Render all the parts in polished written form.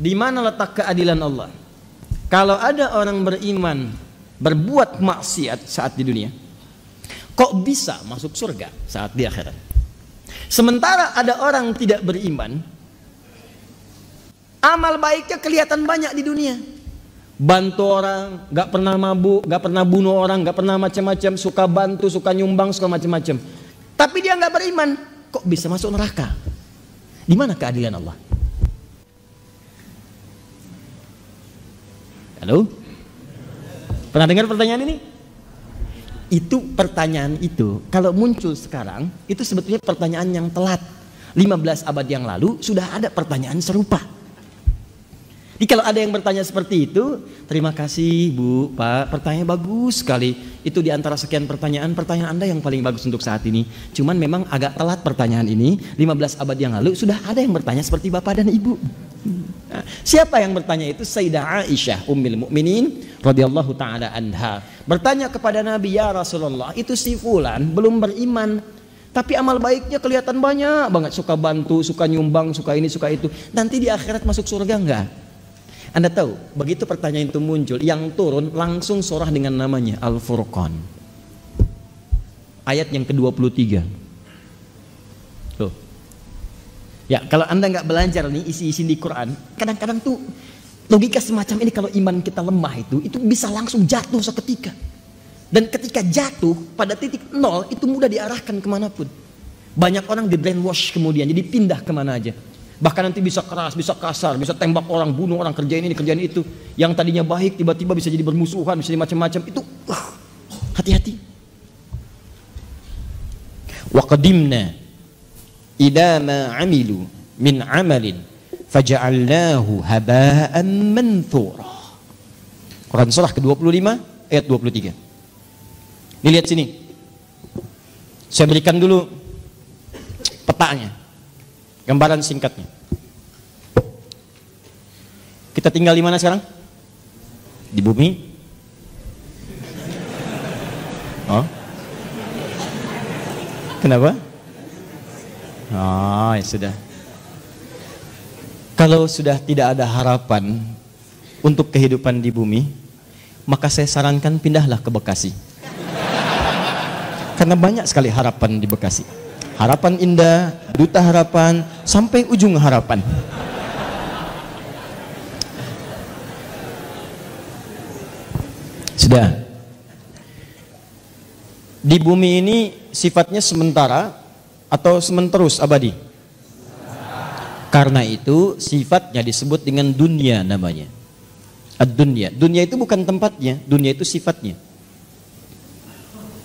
Di mana letak keadilan Allah? Kalau ada orang beriman berbuat maksiat saat di dunia, kok bisa masuk surga saat di akhirat? Sementara ada orang tidak beriman, amal baiknya kelihatan banyak di dunia. Bantu orang, gak pernah mabuk, gak pernah bunuh orang, gak pernah macam-macam, suka bantu, suka nyumbang, suka macam-macam. Tapi dia gak beriman, kok bisa masuk neraka? Di mana keadilan Allah? Halo? Pernah dengar pertanyaan ini? Itu pertanyaan itu kalau muncul sekarang itu sebetulnya pertanyaan yang telat. 15 abad yang lalu sudah ada pertanyaan serupa. Jadi kalau ada yang bertanya seperti itu, terima kasih Bu, Pak, pertanyaan bagus sekali. Itu di antara sekian pertanyaan Anda yang paling bagus untuk saat ini. Cuman memang agak telat pertanyaan ini. 15 abad yang lalu sudah ada yang bertanya seperti Bapak dan Ibu. Nah, siapa yang bertanya itu? Sayyidah Aisyah Ummul Mukminin radhiyallahu taala anha bertanya kepada Nabi, ya Rasulullah, itu si fulan belum beriman, tapi amal baiknya kelihatan banyak banget, suka bantu, suka nyumbang, suka ini, suka itu. Nanti di akhirat masuk surga enggak? Anda tahu, begitu pertanyaan itu muncul, yang turun langsung surah dengan namanya Al-Furqan. Ayat yang ke-23. Tuh. Ya, kalau Anda nggak belajar nih isi-isi di Quran, kadang-kadang tuh logika semacam ini kalau iman kita lemah itu bisa langsung jatuh seketika. Dan ketika jatuh pada titik nol itu mudah diarahkan kemanapun. Banyak orang di brainwash kemudian, jadi pindah kemana aja. Bahkan nanti bisa keras, bisa kasar, bisa tembak orang, bunuh orang, kerjain ini, kerjain itu. Yang tadinya baik tiba-tiba bisa jadi bermusuhan, bisa jadi macam-macam. Itu hati-hati. Wa qadimna ila ma amilu min amalin faja'alnahu haba'an manthura. Quran surah ke-25 ayat 23. Ini lihat sini. Saya berikan dulu petanya, gambaran singkatnya. Kita tinggal di mana sekarang? Di bumi. Oh. Kenapa? Oh, ya sudah. Kalau sudah tidak ada harapan untuk kehidupan di bumi, maka saya sarankan pindahlah ke Bekasi. Karena banyak sekali harapan di Bekasi. Harapan Indah, Duta Harapan, sampai ujung harapan. Sudah. Di bumi ini sifatnya sementara atau sementerus abadi? Karena itu sifatnya disebut dengan dunia namanya. Ad-dunya. Dunia itu bukan tempatnya, dunia itu sifatnya.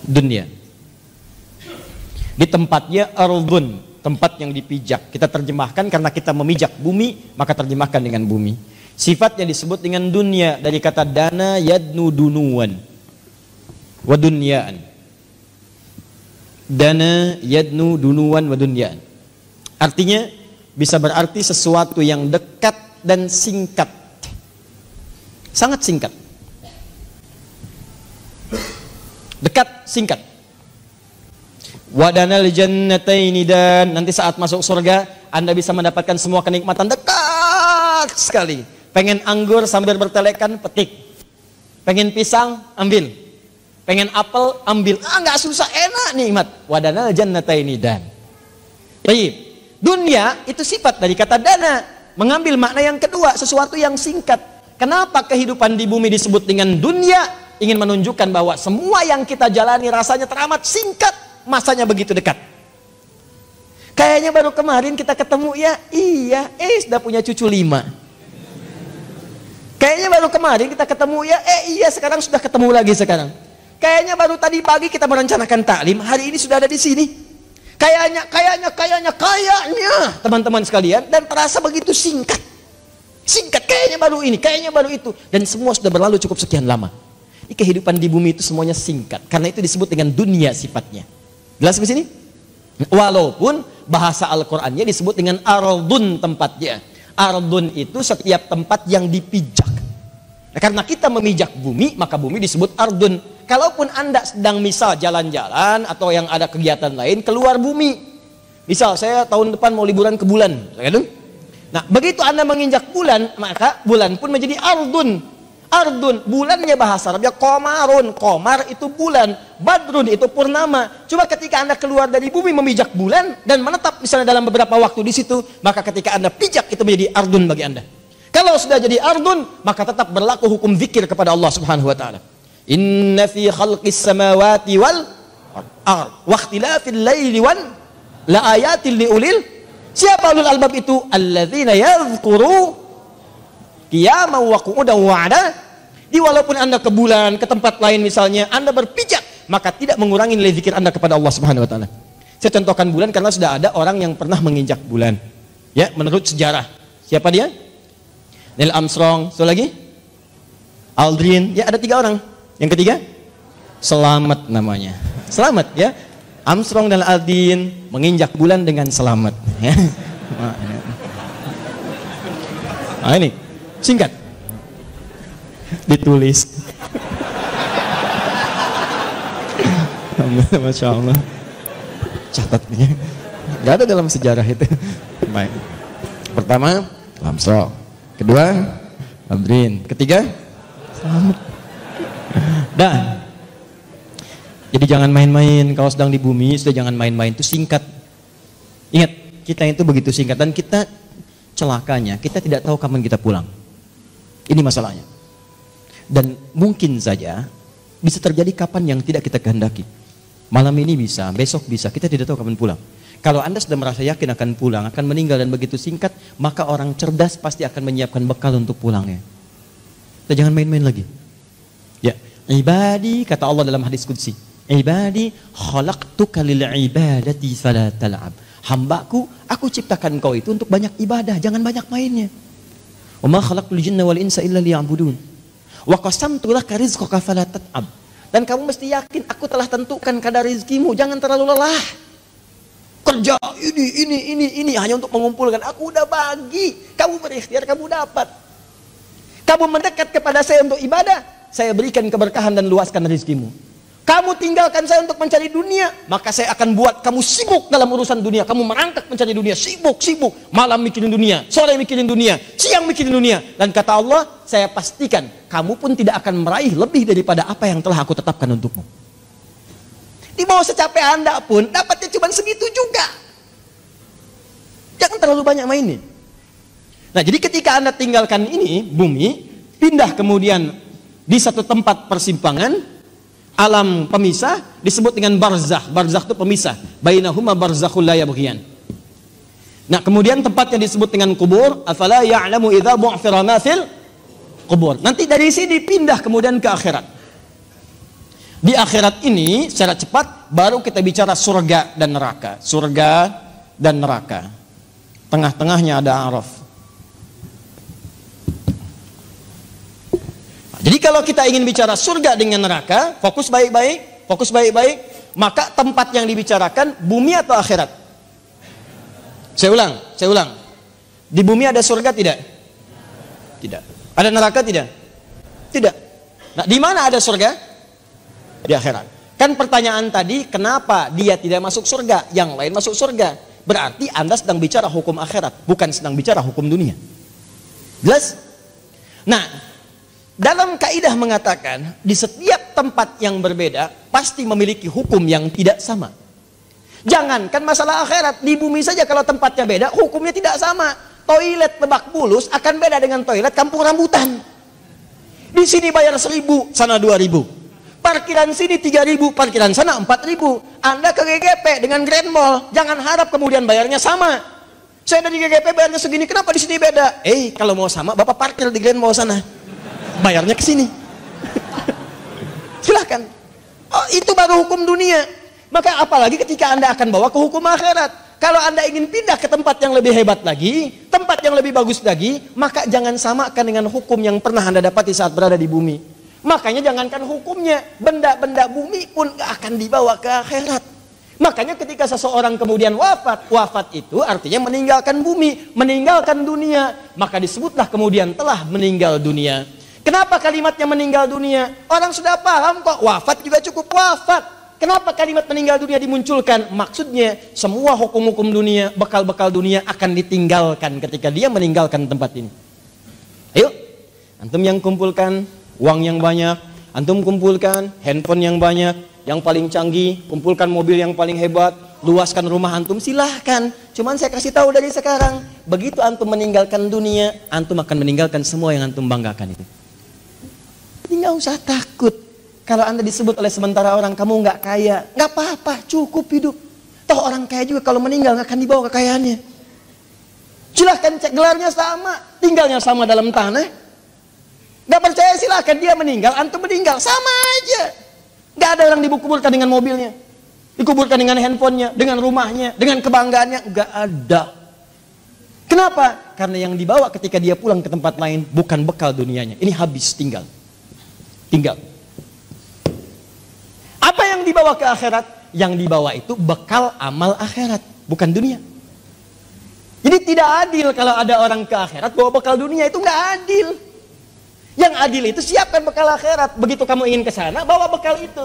Dunia. Di tempatnya ardun, tempat yang dipijak. Kita terjemahkan karena kita memijak bumi, maka terjemahkan dengan bumi. Sifatnya disebut dengan dunia dari kata dana yadnu dunuan wa dunyaan. Dana yadnu dunuan wa dunyaan. Artinya bisa berarti sesuatu yang dekat dan singkat. Sangat singkat. Dekat, singkat. Wadanal jannataini, dan nanti saat masuk surga Anda bisa mendapatkan semua kenikmatan dekat sekali. Pengen anggur sambil bertelekan, petik. Pengen pisang, ambil. Pengen apel, ambil. Nggak susah, enak, nikmat. Wadanal jannataini dan. Baik. Dunia itu sifat dari kata dana, mengambil makna yang kedua, sesuatu yang singkat. Kenapa kehidupan di bumi disebut dengan dunia? Ingin menunjukkan bahwa semua yang kita jalani rasanya teramat singkat, masanya begitu dekat. Kayaknya baru kemarin kita ketemu, ya iya, sudah punya cucu 5. Kayaknya baru kemarin kita ketemu, ya iya, sekarang sudah ketemu lagi sekarang. Kayaknya baru tadi pagi kita merencanakan taklim, hari ini sudah ada di sini. Kayaknya teman-teman sekalian, dan terasa begitu singkat. Singkat, kayaknya baru ini, kayaknya baru itu, dan semua sudah berlalu cukup sekian lama. Ini kehidupan di bumi itu semuanya singkat, karena itu disebut dengan dunia sifatnya. Jelas di sini? Walaupun bahasa Al-Qur'annya disebut dengan ardun tempatnya. Ardun itu setiap tempat yang dipijak. Nah, karena kita memijak bumi, maka bumi disebut ardun. Kalaupun Anda sedang misal jalan-jalan atau yang ada kegiatan lain keluar bumi. Misal saya tahun depan mau liburan ke bulan, Nah, begitu Anda menginjak bulan, maka bulan pun menjadi ardun. Ardun, bulannya bahasa Arabnya komarun. Komar itu bulan, badrun itu purnama. Coba ketika Anda keluar dari bumi memijak bulan dan menetap misalnya dalam beberapa waktu di situ, maka ketika Anda pijak itu menjadi ardun bagi Anda. Kalau sudah jadi ardun, maka tetap berlaku hukum zikir kepada Allah Subhanahu wa taala. Inna fi khalqis samawati wal ard wa ikhtilafil laili wan la ayatil liulil. Siapa ulul albab itu? Alladzina yadhkuru qiyaman wa qu'udan wa 'ala. Di walaupun Anda ke bulan, ke tempat lain misalnya, Anda berpijak, maka tidak mengurangi nilai zikir Anda kepada Allah Subhanahu wa taala. Saya contohkan bulan karena sudah ada orang yang pernah menginjak bulan. Ya, menurut sejarah. Siapa dia? Neil Armstrong, satu lagi? Aldrin, ya ada 3 orang. Yang ketiga? Selamat namanya. Selamat ya. Armstrong dan Aldrin menginjak bulan dengan selamat. Ya. Nah ini, singkat. Ditulis. Masya Allah. Catatnya. Gak ada dalam sejarah itu. Baik. Pertama, Armstrong. Kedua, Aldrin. Ketiga, selamat. Dah. Jadi jangan main-main kalau sedang di bumi, sudah jangan main-main, itu singkat. Ingat, kita itu begitu singkat dan kita celakanya, kita tidak tahu kapan kita pulang. Ini masalahnya. Dan mungkin saja bisa terjadi kapan yang tidak kita kehendaki. Malam ini bisa, besok bisa, kita tidak tahu kapan pulang. Kalau Anda sudah merasa yakin akan pulang, akan meninggal dan begitu singkat, maka orang cerdas pasti akan menyiapkan bekal untuk pulangnya. Kita jangan main-main lagi. Ya, ibadi, kata Allah dalam hadis qudsi, ibadi khalaqtuka lil ibadati fala tal'ab. Hambaku, aku ciptakan kau itu untuk banyak ibadah, jangan banyak mainnya. Wa ma khalaqtul jinna wal insa illa liya'budun. Wa qasamtu laka rizqaka fala tat'ab. Dan kamu mesti yakin aku telah tentukan kadar rezekimu, jangan terlalu lelah. Kerja ini hanya untuk mengumpulkan. Aku udah bagi, kamu berikhtiar, kamu dapat. Kamu mendekat kepada saya untuk ibadah, saya berikan keberkahan dan luaskan rezekimu. Kamu tinggalkan saya untuk mencari dunia, maka saya akan buat kamu sibuk dalam urusan dunia. Kamu merangkak mencari dunia, sibuk. Malam mikirin dunia, sore mikirin dunia, siang mikirin dunia. Dan kata Allah, saya pastikan kamu pun tidak akan meraih lebih daripada apa yang telah aku tetapkan untukmu. Di bawah secapek Anda pun dapatnya cuma segitu juga. Jangan terlalu banyak mainin. Nah, jadi ketika Anda tinggalkan ini, bumi, pindah kemudian di satu tempat persimpangan, alam pemisah, disebut dengan barzakh. Barzakh itu pemisah. Bainahuma barzakhul la yabghiyan. Nah, kemudian tempatnya disebut dengan kubur. Afala ya'lamu idza bu'thira ma fil kubur. Nanti dari sini pindah kemudian ke akhirat. Di akhirat ini secara cepat baru kita bicara surga dan neraka. Surga dan neraka. Tengah-tengahnya ada Araf. Jadi kalau kita ingin bicara surga dengan neraka, fokus baik-baik, maka tempat yang dibicarakan bumi atau akhirat? Saya ulang. Di bumi ada surga tidak? Tidak. Ada neraka tidak? Tidak. Nah, di mana ada surga? Di akhirat. Kan pertanyaan tadi, kenapa dia tidak masuk surga, yang lain masuk surga? Berarti Anda sedang bicara hukum akhirat, bukan sedang bicara hukum dunia. Jelas? Nah, dalam kaidah mengatakan, di setiap tempat yang berbeda, pasti memiliki hukum yang tidak sama. Jangankan masalah akhirat, di bumi saja kalau tempatnya beda, hukumnya tidak sama. Toilet Lebak Bulus akan beda dengan toilet Kampung Rambutan. Di sini bayar 1.000, sana 2.000. Parkiran sini 3.000, parkiran sana 4.000. Anda ke GGP dengan Grand Mall, jangan harap kemudian bayarnya sama. Saya dari GGP bayarnya segini, kenapa di sini beda? Kalau mau sama, Bapak parkir di Grand Mall sana. Bayarnya ke sini. Silahkan. Oh, itu baru hukum dunia. Maka apalagi ketika Anda akan bawa ke hukum akhirat. Kalau Anda ingin pindah ke tempat yang lebih hebat lagi, tempat yang lebih bagus lagi, maka jangan samakan dengan hukum yang pernah Anda dapati saat berada di bumi. Makanya jangankan hukumnya, benda-benda bumi pun gak akan dibawa ke akhirat. Makanya ketika seseorang kemudian wafat itu artinya meninggalkan bumi, meninggalkan dunia. Maka disebutlah kemudian telah meninggal dunia. Kenapa kalimatnya meninggal dunia? Orang sudah paham kok, wafat juga cukup wafat. Kenapa kalimat meninggal dunia dimunculkan? Maksudnya semua hukum-hukum dunia, bekal-bekal dunia akan ditinggalkan ketika dia meninggalkan tempat ini. Ayo, antum yang kumpulkan uang yang banyak, antum kumpulkan handphone yang banyak, yang paling canggih, kumpulkan mobil yang paling hebat, luaskan rumah antum, silahkan. Cuman saya kasih tahu dari sekarang, begitu antum meninggalkan dunia, antum akan meninggalkan semua yang antum banggakan itu. Jadi nggak usah takut. Kalau Anda disebut oleh sementara orang, kamu nggak kaya, nggak apa-apa, cukup hidup. Toh orang kaya juga kalau meninggal nggak akan dibawa kekayaannya. Silahkan cek, gelarnya sama, tinggalnya sama dalam tanah. Nggak percaya silahkan, dia meninggal, antum meninggal, sama aja. Nggak ada orang dikuburkan dengan mobilnya, dikuburkan dengan handphonenya, dengan rumahnya, dengan kebanggaannya, nggak ada. Kenapa? Karena yang dibawa ketika dia pulang ke tempat lain bukan bekal dunianya. Ini habis, tinggal. Apa yang dibawa ke akhirat? Yang dibawa itu bekal amal akhirat, bukan dunia. Jadi tidak adil kalau ada orang ke akhirat bawa bekal dunia, itu nggak adil. Yang adil itu siapkan bekal akhirat. Begitu kamu ingin ke sana, bawa bekal itu.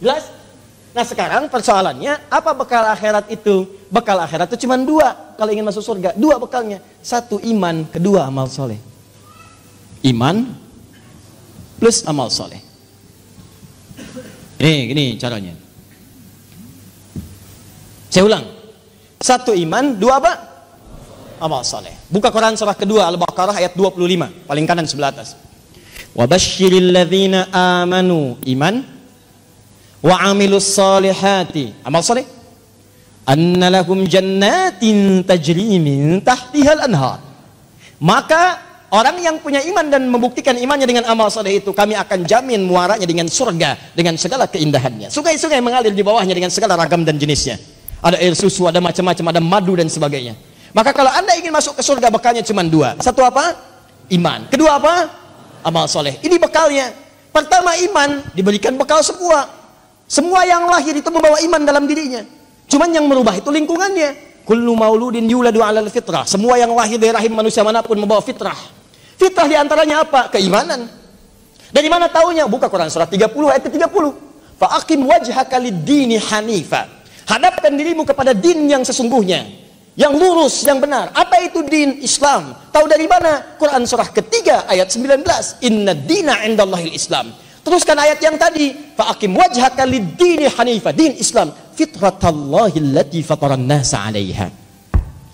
Jelas? Nah sekarang persoalannya, apa bekal akhirat itu? Bekal akhirat itu cuma dua. Kalau ingin masuk surga, dua bekalnya. Satu iman, kedua amal soleh. Iman plus amal soleh. Gini caranya. Saya ulang. Satu iman, dua apa? Amal saleh. Buka Quran surah kedua Al-Baqarah ayat 25, paling kanan sebelah atas. Wa basyiril ladzina amanu, iman, wa amilus salihati, amal saleh. Anna lahum jannatin tajri min tahtihal anhar. Maka orang yang punya iman dan membuktikan imannya dengan amal soleh itu, kami akan jamin muaranya dengan surga, dengan segala keindahannya. Sungai-sungai mengalir di bawahnya dengan segala ragam dan jenisnya. Ada air susu, ada macam-macam, ada madu dan sebagainya. Maka kalau Anda ingin masuk ke surga, bekalnya cuma dua. Satu apa? Iman. Kedua apa? Amal soleh. Ini bekalnya. Pertama iman, diberikan bekal semua. Semua yang lahir itu membawa iman dalam dirinya. Cuman yang merubah itu lingkungannya. Kullu mauludin yuladu 'alal fitrah. Semua yang lahir dari rahim manusia manapun membawa fitrah. Fitrah diantaranya apa? Keimanan. Dari mana taunya? Buka Quran surah 30 ayat 30. Fa'aqim wajhaka lid-dini hanifa. Hadapkan dirimu kepada din yang sesungguhnya, yang lurus, yang benar. Apa itu din? Islam. Tahu dari mana? Quran surah ketiga ayat 19. Inna dina 'indallahil Islam. Teruskan ayat yang tadi. Fa'aqim wajhaka lid-dini hanifa. Din Islam. Fitratallahi allati fataran nasa 'alaiha.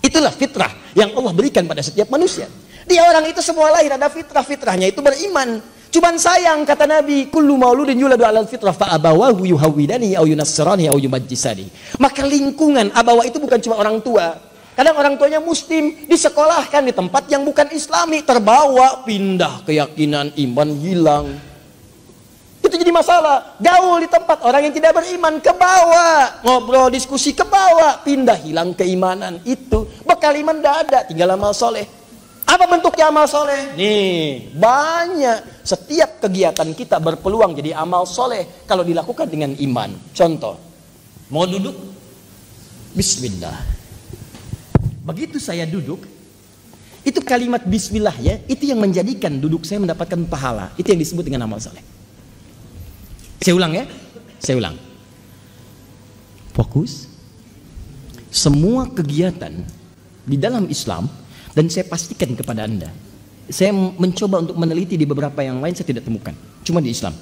Itulah fitrah yang Allah berikan pada setiap manusia. Dia orang itu semua lahir ada fitrah, fitrahnya itu beriman. Cuman sayang kata Nabi, kullu mauludin yuladu 'alal fitrah fa abawahu yuhawwidani aw yunassirani aw yumajjisani. Maka lingkungan abawa itu bukan cuma orang tua. Kadang orang tuanya muslim, disekolahkan di tempat yang bukan islami, terbawa, pindah keyakinan, iman hilang. Itu jadi masalah. Gaul di tempat orang yang tidak beriman, ke bawah, ngobrol, diskusi, ke bawah, pindah, hilang keimanan. Itu bekal iman tidak ada, tinggal amal soleh. Apa bentuknya amal soleh? Nih, banyak. Setiap kegiatan kita berpeluang jadi amal soleh kalau dilakukan dengan iman. Contoh, mau duduk? Bismillah. Begitu saya duduk, itu kalimat bismillah ya, itu yang menjadikan duduk saya mendapatkan pahala. Itu yang disebut dengan amal soleh. Saya ulang ya, saya ulang. Fokus. Semua kegiatan di dalam Islam, dan saya pastikan kepada Anda, saya mencoba untuk meneliti di beberapa yang lain, saya tidak temukan, cuma di Islam.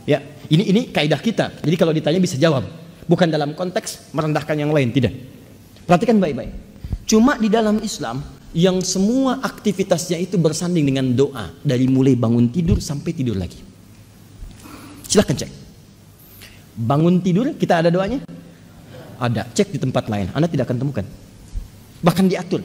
Ya, ini kaidah kita. Jadi kalau ditanya bisa jawab, bukan dalam konteks merendahkan yang lain, tidak. Perhatikan baik-baik. Cuma di dalam Islam yang semua aktivitasnya itu bersanding dengan doa, dari mulai bangun tidur sampai tidur lagi. Silahkan cek. Bangun tidur kita ada doanya? Ada. Cek di tempat lain, Anda tidak akan temukan. Bahkan diatur.